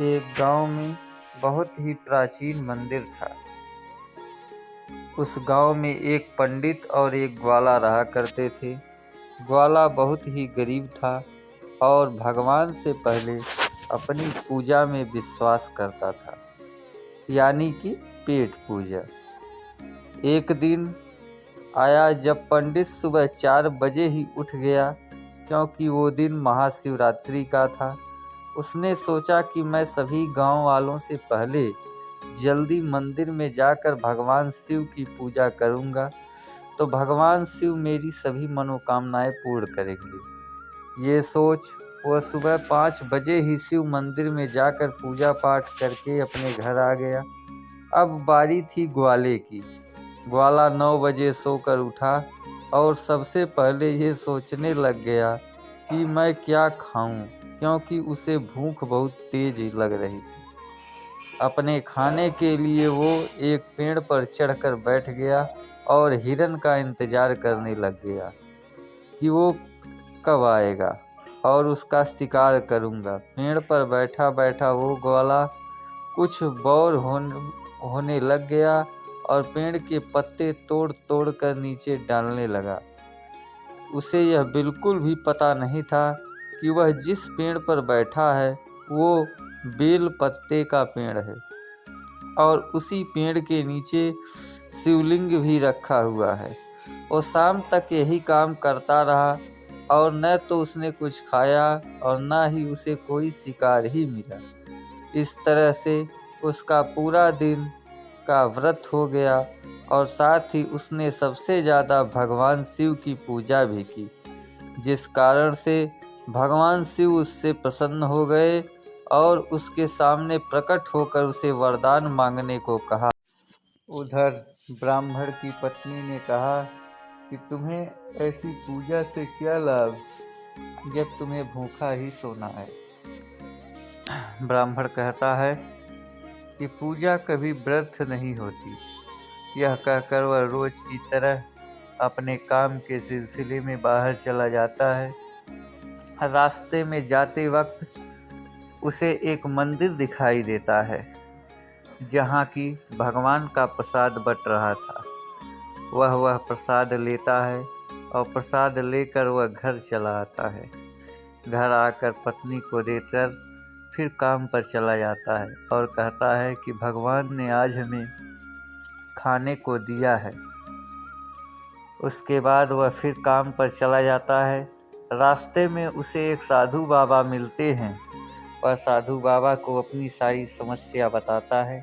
एक गांव में बहुत ही प्राचीन मंदिर था। उस गांव में एक पंडित और एक ग्वाला रहा करते थे। ग्वाला बहुत ही गरीब था और भगवान से पहले अपनी पूजा में विश्वास करता था, यानी कि पेट पूजा। एक दिन आया जब पंडित सुबह 4 बजे ही उठ गया, क्योंकि वो दिन महाशिवरात्रि का था। उसने सोचा कि मैं सभी गांव वालों से पहले जल्दी मंदिर में जाकर भगवान शिव की पूजा करूंगा, तो भगवान शिव मेरी सभी मनोकामनाएं पूर्ण करेंगे। ये सोच वह सुबह 5 बजे ही शिव मंदिर में जाकर पूजा पाठ करके अपने घर आ गया। अब बारी थी ग्वाले की। ग्वाला 9 बजे सोकर उठा और सबसे पहले ये सोचने लग गया कि मैं क्या खाऊं, क्योंकि उसे भूख बहुत तेज लग रही थी। अपने खाने के लिए वो एक पेड़ पर चढ़कर बैठ गया और हिरन का इंतजार करने लग गया कि वो कब आएगा और उसका शिकार करूंगा। पेड़ पर बैठा बैठा वो ग्वाला कुछ बोर होने लग गया और पेड़ के पत्ते तोड़ तोड़ कर नीचे डालने लगा। उसे यह बिल्कुल भी पता नहीं था कि वह जिस पेड़ पर बैठा है वो बेल पत्ते का पेड़ है और उसी पेड़ के नीचे शिवलिंग भी रखा हुआ है। वो शाम तक यही काम करता रहा और न तो उसने कुछ खाया और न ही उसे कोई शिकार ही मिला। इस तरह से उसका पूरा दिन का व्रत हो गया और साथ ही उसने सबसे ज़्यादा भगवान शिव की पूजा भी की, जिस कारण से भगवान शिव उससे प्रसन्न हो गए और उसके सामने प्रकट होकर उसे वरदान मांगने को कहा। उधर ब्राह्मण की पत्नी ने कहा कि तुम्हें ऐसी पूजा से क्या लाभ जब तुम्हें भूखा ही सोना है। ब्राह्मण कहता है कि पूजा कभी व्यर्थ नहीं होती। यह कहकर वह रोज की तरह अपने काम के सिलसिले में बाहर चला जाता है। रास्ते में जाते वक्त उसे एक मंदिर दिखाई देता है जहाँ की भगवान का प्रसाद बट रहा था। वह प्रसाद लेता है और प्रसाद लेकर वह घर चला आता है। घर आकर पत्नी को देकर फिर काम पर चला जाता है और कहता है कि भगवान ने आज हमें खाने को दिया है। उसके बाद वह फिर काम पर चला जाता है। रास्ते में उसे एक साधु बाबा मिलते हैं। वह साधु बाबा को अपनी सारी समस्या बताता है।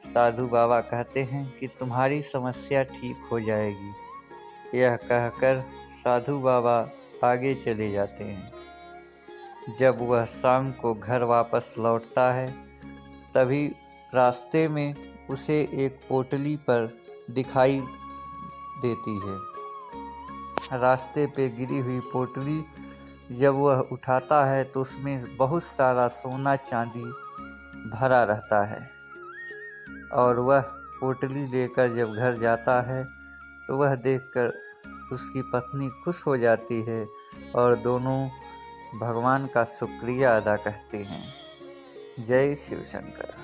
साधु बाबा कहते हैं कि तुम्हारी समस्या ठीक हो जाएगी। यह कहकर साधु बाबा आगे चले जाते हैं। जब वह शाम को घर वापस लौटता है तभी रास्ते में उसे एक पोटली पर दिखाई देती है। रास्ते पे गिरी हुई पोटली जब वह उठाता है तो उसमें बहुत सारा सोना चांदी भरा रहता है और वह पोटली लेकर जब घर जाता है तो वह देखकर उसकी पत्नी खुश हो जाती है और दोनों भगवान का शुक्रिया अदा करते हैं। जय शिव शंकर।